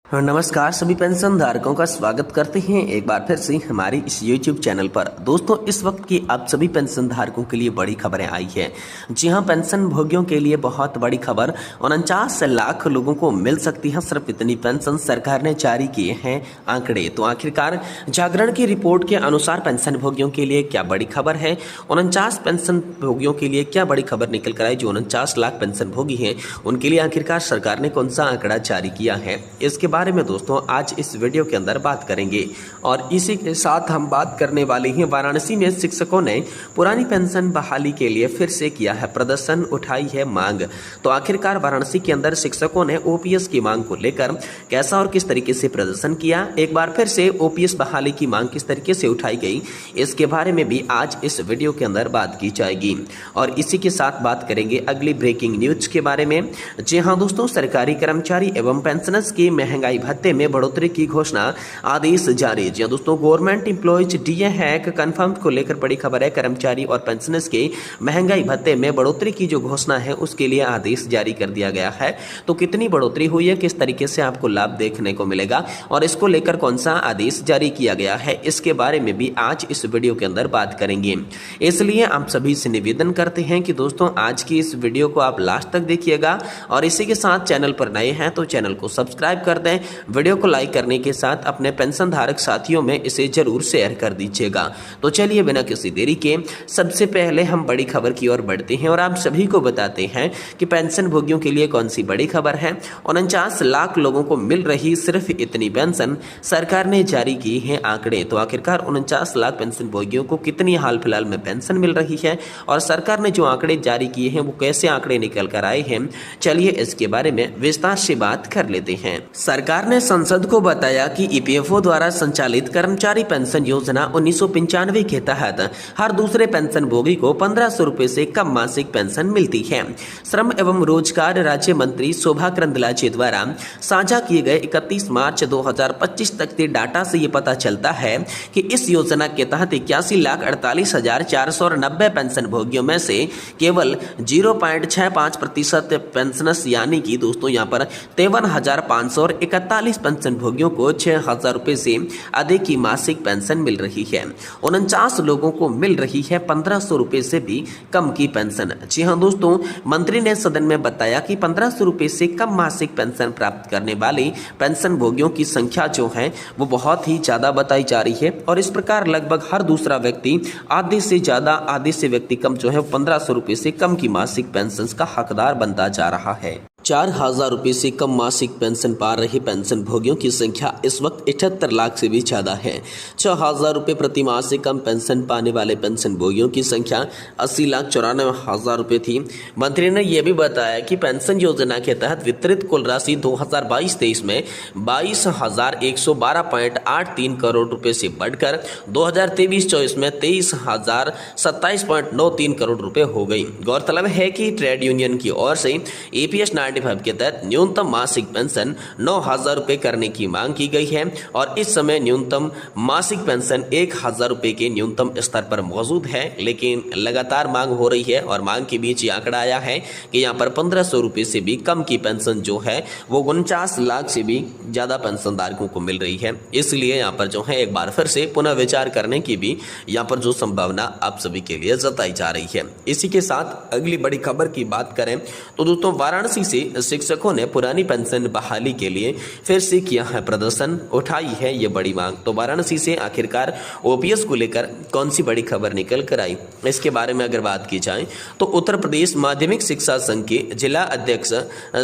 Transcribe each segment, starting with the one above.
नमस्कार सभी पेंशन धारकों का स्वागत करते हैं एक बार फिर से हमारी इस YouTube चैनल पर। दोस्तों, इस वक्त की आप सभी पेंशन धारकों के लिए बड़ी खबरें आई है। जी हां, पेंशन भोगियों के लिए बहुत बड़ी खबर। 49 लाख लोगों को मिल सकती है सिर्फ इतनी पेंशन, सरकार ने जारी किए हैं आंकड़े। तो आखिरकार जागरण की रिपोर्ट के अनुसार पेंशन भोगियों के लिए क्या बड़ी खबर है, 49 पेंशन भोगियों के लिए क्या बड़ी खबर निकल कर आई। जो 49 लाख पेंशन भोगी हैं उनके लिए आखिरकार सरकार ने कौन सा आंकड़ा जारी किया है, इसके बारे में दोस्तों आज इस वीडियो के अंदर बात करेंगे। और इसी के साथ हम बात करने वाले हैं वाराणसी में शिक्षकों ने पुरानी पेंशन बहाली के लिए फिर से किया है प्रदर्शन, उठाई है मांग। तो आखिरकार वाराणसी के अंदर शिक्षकों ने ओपीएस की मांग को लेकर कैसा और किस तरीके से प्रदर्शन किया, एक बार फिर से ओपीएस बहाली की मांग किस तरीके से उठाई गई, इसके बारे में भी आज इस वीडियो के अंदर बात की जाएगी। और इसी के साथ बात करेंगे अगली ब्रेकिंग न्यूज के बारे में। जी हाँ दोस्तों, सरकारी कर्मचारी एवं पेंशनर्स की महंगाई भत्ते में बढ़ोतरी की घोषणा, आदेश जारी। जी दोस्तों, government employees DA hack confirm को लेकर बड़ी खबर है। कर्मचारी और पेंशनर्स के महंगाई भत्ते में बढ़ोतरी की जो घोषणा है उसके लिए आदेश जारी कर दिया गया है। तो कितनी बढ़ोतरी हुई है, किस तरीके से आपको लाभ देखने को मिलेगा और इसको लेकर कौन सा आदेश जारी किया गया है, इसके बारे में भी आज इस वीडियो के अंदर बात करेंगे। इसलिए आप सभी से निवेदन करते हैं कि दोस्तों आज की इस वीडियो को आप लास्ट तक देखिएगा और इसी के साथ चैनल पर नए हैं तो चैनल को सब्सक्राइब कर दें। वीडियो को लाइक करने के साथ अपने पेंशन धारक साथियों में इसे जरूर शेयर कर दीजिएगा। तो चलिए बिना किसी देरी के सबसे पहले हम बड़ी खबर की ओर बढ़ते हैं और आप सभी को बताते हैं कि पेंशन भोगियों के लिए कौन सी बड़ी खबर है। 49 लाख लोगों को मिल रही सिर्फ इतनी पेंशन, सरकार ने जारी की है आंकड़े। तो आखिरकार 49 लाख पेंशन भोगियों को कितनी हाल फिलहाल में पेंशन मिल रही है और सरकार ने जो आंकड़े जारी किए हैं वो कैसे आंकड़े निकल कर आए हैं, चलिए इसके बारे में विस्तार से बात कर लेते हैं। सरकार ने संसद को बताया कि ईपीएफओ द्वारा संचालित कर्मचारी पेंशन योजना 1995 के तहत हर दूसरे पेंशन भोगी को 1500 रुपए से कम मासिक पेंशन मिलती है। श्रम एवं रोजगार राज्य मंत्री शोभा करंदलाजे द्वारा साझा किए गए 31 मार्च 2025 तक के डाटा से ये पता चलता है कि इस योजना के तहत 81,48,490 पेंशन भोगियों में से केवल 0.65% पेंशनर्स यानी कि दोस्तों यहाँ पर 53,541 पेंशन भोगियों को 6,000 रुपए से अधिक की मासिक पेंशन मिल रही है। 49 लोगों को मिल रही है 1500 रुपए से भी कम की पेंशन। जी हाँ दोस्तों, मंत्री ने सदन में बताया कि 1500 रुपए से कम मासिक पेंशन प्राप्त करने वाले पेंशन भोगियों की संख्या जो है वो बहुत ही ज्यादा बताई जा रही है और इस प्रकार लगभग हर दूसरा व्यक्ति आधे से ज्यादा, आधे से व्यक्ति कम जो है 1500 रुपए से कम की मासिक पेंशन का हकदार बनता जा रहा है। 4,000 रुपए से कम मासिक पेंशन पा रहे पेंशन भोगियों की संख्या इस वक्त 78 लाख से भी ज्यादा है। 6,000 रुपए प्रति माह से कम पेंशन पाने वाले पेंशन भोगियों की संख्या 80,94,000 रुपए थी। मंत्री ने यह भी बताया कि पेंशन योजना के तहत वितरित कुल राशि 2022-23 में 22,112.83 करोड़ रुपए से बढ़कर 2023-24 में 23,027.93 करोड़ रुपए हो गई। गौरतलब है कि ट्रेड यूनियन की ओर से एपीएस 95 के तहत न्यूनतम मासिक पेंशन 9,000 रुपए करने की मांग की गई है और इस समय न्यूनतम मासिक पेंशन 1,000 रुपए के न्यूनतम स्तर पर मौजूद है। लेकिन लगातार मांग हो रही है और मांग के बीच ये आंकड़ा आया है कि यहाँ पर 1500 रुपए से भी कम की पेंशन जो है वो 49 लाख से भी ज्यादा पेंशन धारकों को मिल रही है। इसलिए यहाँ पर जो है एक बार फिर से पुनः विचार करने की भी यहाँ पर जो संभावना आप सभी के लिए जताई जा रही है। इसी के साथ अगली बड़ी खबर की बात करें तो दोस्तों, वाराणसी से शिक्षकों ने पुरानी पेंशन बहाली के लिए फिर से किया है प्रदर्शन, उठाई है ये बड़ी मांग। तो वाराणसी से आखिरकार ओपीएस को लेकर कौन सी बड़ी खबर निकल कर आई, इसके बारे में अगर बात की जाए तो उत्तर प्रदेश माध्यमिक शिक्षा संघ के जिला अध्यक्ष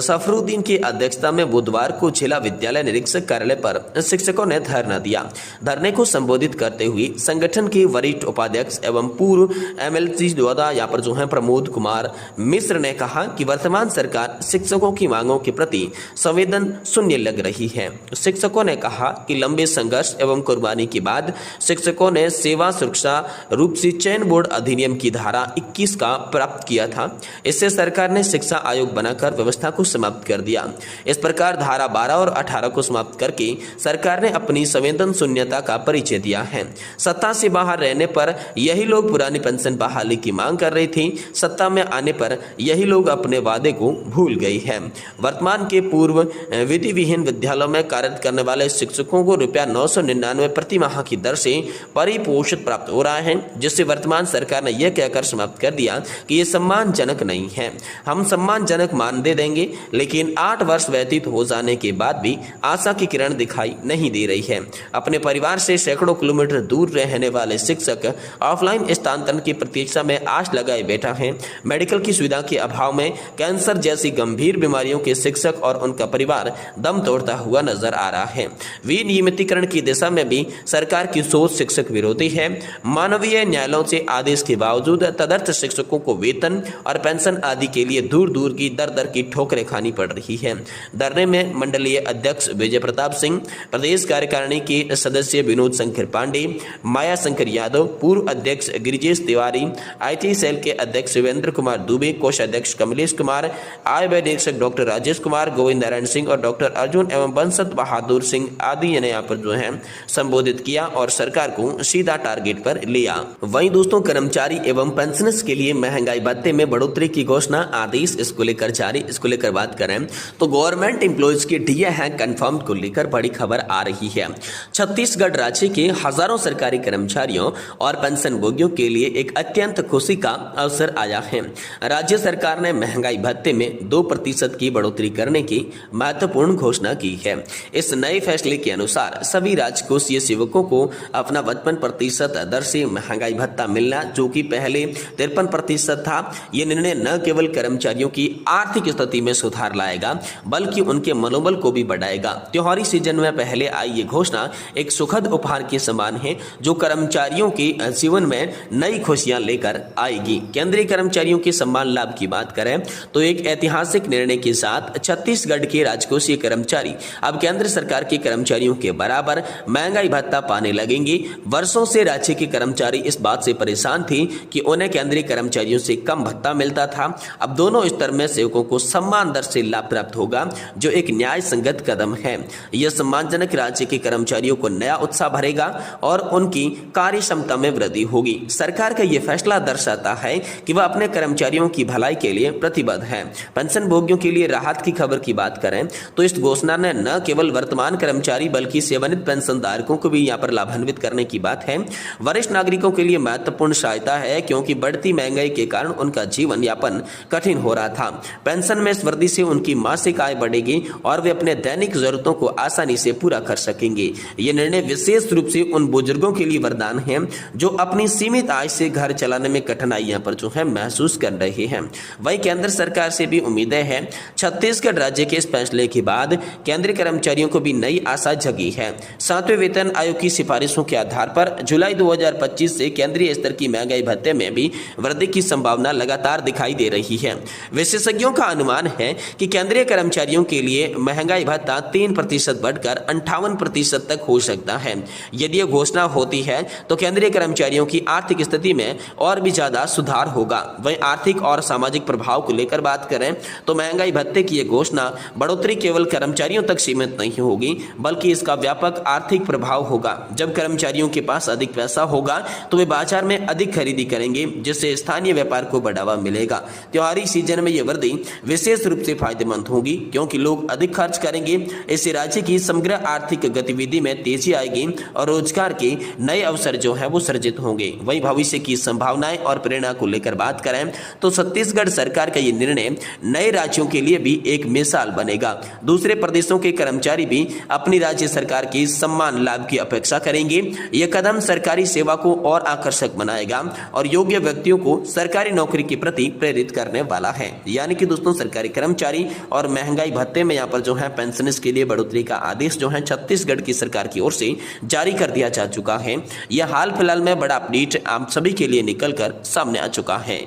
सफरुद्दीन की अध्यक्षता में बुधवार को जिला विद्यालय निरीक्षक कार्यालय पर शिक्षकों ने धरना दिया। धरने को संबोधित करते हुए संगठन के वरिष्ठ उपाध्यक्ष एवं पूर्व एमएलसी द्वारा यहाँ पर जो है प्रमोद कुमार मिश्र ने कहा कि वर्तमान सरकार शिक्षकों की मांगों के प्रति संवेदन शून्य लग रही है। शिक्षकों ने कहा कि लंबे संघर्ष एवं कुर्बानी के बाद शिक्षकों ने सेवा सुरक्षा रूप से चयन बोर्ड अधिनियम की धारा 21 का प्राप्त किया था। इससे सरकार ने शिक्षा आयोग बनाकर व्यवस्था को समाप्त कर दिया। इस प्रकार धारा 12 और 18 को समाप्त करके सरकार ने अपनी संवेदन शून्यता का परिचय दिया है। सत्ता से बाहर रहने पर यही लोग पुरानी पेंशन बहाली की मांग कर रहे थे, सत्ता में आने पर यही लोग अपने वादे को भूल गए गई है। वर्तमान के पूर्व विधि विहीन विद्यालयों में कार्यरत करने वाले शिक्षकों को ₹999 प्रति माह की दर से परिपोषित प्राप्त हो रहा है, जिससे वर्तमान सरकार ने यह कहकर समाप्त कर दिया कि ये सम्मानजनक नहीं है। हम सम्मानजनक मानदेय देंगे, लेकिन 8 वर्ष व्यतीत हो जाने के बाद भी आशा की किरण दिखाई नहीं दे रही है। अपने परिवार से सैकड़ों किलोमीटर दूर रहने वाले शिक्षक ऑफलाइन स्थानांतरण की प्रतीक्षा में आश लगाए बैठा है। मेडिकल की सुविधा के अभाव में कैंसर जैसी गंभीर बीमारियों के शिक्षक और उनका परिवार दम तोड़ता हुआ नजर आ रहा है। विनियमितीकरण की दिशा में भी सरकार की सोच शिक्षक विरोधी है। मानवीय न्यायालयों से आदेश के बावजूद तदर्थ शिक्षकों को वेतन और पेंशन आदि के लिए दूर दूर की दर की ठोकरें खानी पड़ रही है। धरने में मंडलीय अध्यक्ष विजय प्रताप सिंह, प्रदेश कार्यकारिणी के सदस्य विनोद शंकर पांडे, माया शंकर यादव, पूर्व अध्यक्ष गिरिजेश तिवारी, IT सेल के अध्यक्ष शिवेंद्र कुमार दुबे, कोषाध्यक्ष कमलेश कुमार, आय व्यय निरीक्षक डॉक्टर राजेश कुमार, गोविंद नारायण सिंह और डॉक्टर अर्जुन एवं बंसत बहादुर सिंह आदि ने यहाँ पर जो है संबोधित किया और सरकार को सीधा टारगेट पर लिया। वहीं दोस्तों, कर्मचारी एवं पेंशनर्स के लिए महंगाई भत्ते में बढ़ोतरी की घोषणा, आदेश इसको लेकर जारी। इसको लेकर बात करें तो गवर्नमेंट एम्प्लॉयज के DA है कंफर्म को लेकर बड़ी खबर आ रही है। छत्तीसगढ़ राज्य के हजारों सरकारी कर्मचारियों और पेंशन भोगियों के लिए एक अत्यंत खुशी का अवसर आया है। राज्य सरकार ने महंगाई भत्ते में 2% की बढ़ोतरी करने की महत्वपूर्ण घोषणा की है। इस नए फैसले के अनुसार सभी राजकोषीय सेवकों को अपना 55% दर से महंगाई भत्ता मिलना, जो कि पहले 53% था। यह निर्णय न केवल कर्मचारियों की आर्थिक स्थिति में सुधार लाएगा, बल्कि उनके मनोबल को भी बढ़ाएगा। त्योहारी सीजन में पहले आई ये घोषणा एक सुखद उपहार के समान है, जो कर्मचारियों के जीवन में नई खुशियां लेकर आएगी। केंद्रीय कर्मचारियों के सम्मान लाभ की बात करें तो एक ऐतिहासिक निर्णय के साथ छत्तीसगढ़ के राजकोषीय कर्मचारी अब केंद्र सरकार के कर्मचारियों के बराबर महंगाई भत्ता पाने लगेंगे। वर्षों से राज्य के कर्मचारी इस बात से परेशान थे कि उन्हें केंद्रीय कर्मचारियों से कम भत्ता मिलता था। अब दोनों स्तर में सेवकों को समान दर से लाभ प्राप्त होगा, जो एक न्याय संगत कदम है। यह सम्मानजनक राज्य के कर्मचारियों को नया उत्साह भरेगा और उनकी कार्य क्षमता में वृद्धि होगी। सरकार का यह फैसला दर्शाता है कि वह अपने कर्मचारियों की भलाई के लिए प्रतिबद्ध है। पेंशन भोगियों के लिए राहत की खबर की बात करें तो इस घोषणा ने न केवल वर्तमान कर्मचारी बल्कि सेवानिवृत्त पेंशन धारकों को भी यहाँ पर लाभान्वित करने की बात है। वरिष्ठ नागरिकों के लिए महत्वपूर्ण सहायता है, क्योंकि बढ़ती महंगाई के कारण उनका जीवन यापन कठिन हो रहा था। पेंशन में इस वृद्धि से उनकी मासिक आय बढ़ेगी और वे अपने दैनिक जरूरतों को आसानी से पूरा कर सकेंगे। ये निर्णय विशेष रूप से उन बुजुर्गों के लिए वरदान है जो अपनी सीमित आय से घर चलाने में कठिनाइयां पर जो है महसूस कर रहे हैं। वहीं केंद्र सरकार से भी उम्मीदें हैं। छत्तीसगढ़ राज्य के इस फैसले के बाद केंद्रीय कर्मचारियों को भी नई आशा जगी है। 7वें वेतन आयोग की सिफारिशों के आधार पर जुलाई 2025 से केंद्रीय स्तर की महंगाई भत्ते में भी वृद्धि की संभावना लगातार दिखाई दे रही है। विशेषज्ञों का अनुमान है कि केंद्रीय कर्मचारियों के लिए महंगाई भत्ता 3% बढ़कर 58% तक हो सकता है। यदि यह घोषणा होती है तो केंद्रीय कर्मचारियों की आर्थिक स्थिति में और भी ज्यादा सुधार होगा। वहीं आर्थिक और सामाजिक प्रभाव को लेकर बात करें तो महंगाई भत्ते की यह घोषणा बढ़ोतरी केवल कर्मचारियों तक सीमित नहीं होगी, बल्कि इसका व्यापक आर्थिक प्रभाव होगा। जब कर्मचारियों के पास अधिक पैसा होगा तो वे बाजार में अधिक खरीदी करेंगे, जिससे स्थानीय व्यापार को बढ़ावा मिलेगा। त्योहारी सीजन में यह वृद्धि विशेष रूप से फायदेमंद होगी, क्योंकि लोग अधिक खर्च करेंगे। इससे राज्य की समग्र आर्थिक गतिविधि में तेजी आएगी और रोजगार के नए अवसर जो है वो सृजित होंगे। वहीं भविष्य की संभावनाएं और प्रेरणा को लेकर बात करें तो छत्तीसगढ़ सरकार का ये निर्णय नए राज्यों के लिए भी एक मिसाल बनेगा। दूसरे प्रदेशों के कर्मचारी भी अपनी राज्य सरकार की सम्मान लाभ की अपेक्षा करेंगे। यह कदम सरकारी सेवा को और आकर्षक बनाएगा और योग्य व्यक्तियों को सरकारी नौकरी के प्रति प्रेरित करने वाला है। यानी कि दोस्तों, सरकारी कर्मचारी और महंगाई भत्ते में यहाँ पर जो है पेंशनर्स के लिए बढ़ोतरी का आदेश जो है छत्तीसगढ़ की सरकार की ओर से जारी कर दिया जा चुका है। यह हाल फिलहाल में बड़ा अपडेट आप सभी के लिए निकल कर सामने आ चुका है।